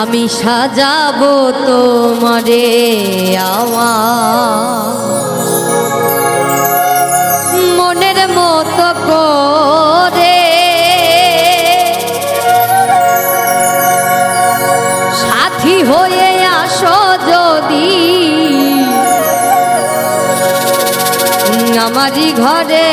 আমি সাজাবো তোমারে আমার মনের মতো করে, সাথী হয়ে আসো যদি আমারই ঘরে।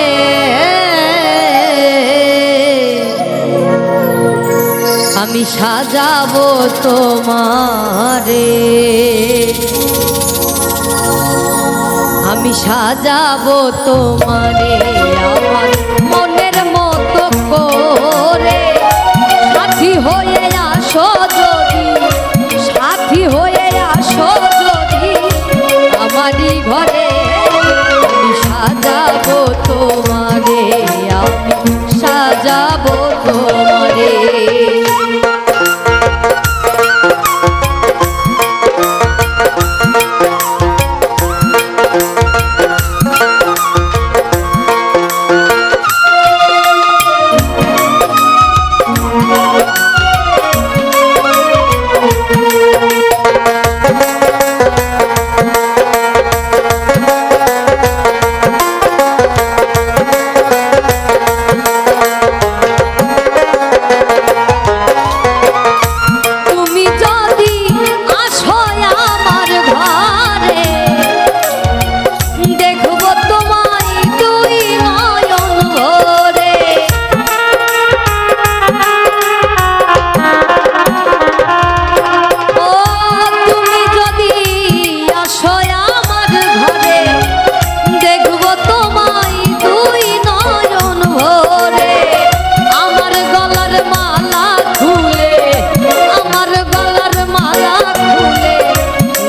আমি সাজাবো তোমারে, আমি সাজাবো তোমারে আমার মনের মতো করে, সাথী হয়ে আসো যদি, সাথী হয়ে আসো যদি আমারই ঘরে। আমি সাজাবো তোমারে, আমি সাজাবো তোমারে।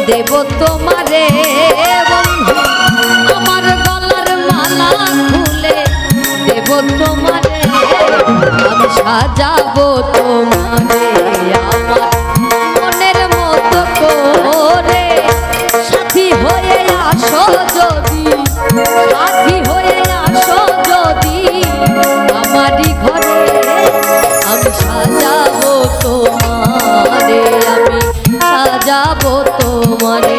দেব তোমারে বন্ধু আমার গলার মালা খুলে, দেব তোমারে আমি সাজাবো তোমারে আমার মনের মতো করে, সাথী হয়ে আসো যদি, সাথী হয়ে আসো যদি আমারই ঘরে। আমি সাজাবো তোমারে, আমি সাজাবো তোমারে।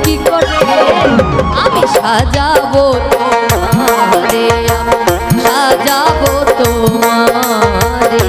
কি করে আমি সাজাবো তোমারে, আমি সাজাবো তোমারে।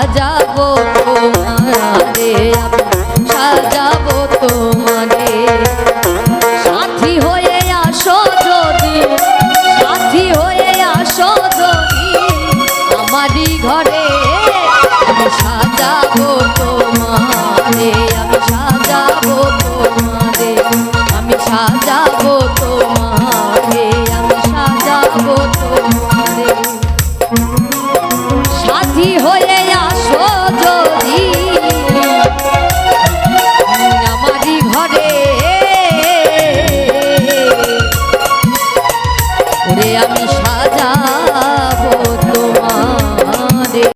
সাজাবো তোমারে, আমি সাজাবো তোমারে। সাথী হয়ে আসো যদি, সাথী হয়ে আসো যদি আমারই ঘরে, আমি সাজাবো তোমারে, আমি সাজাবো তোমারে, আমি সাজাবো তোমারে, আমি সাজাবো তোমারে। সাথী হয়ে আসো যদি আমারই ঘরে, ওরে আমি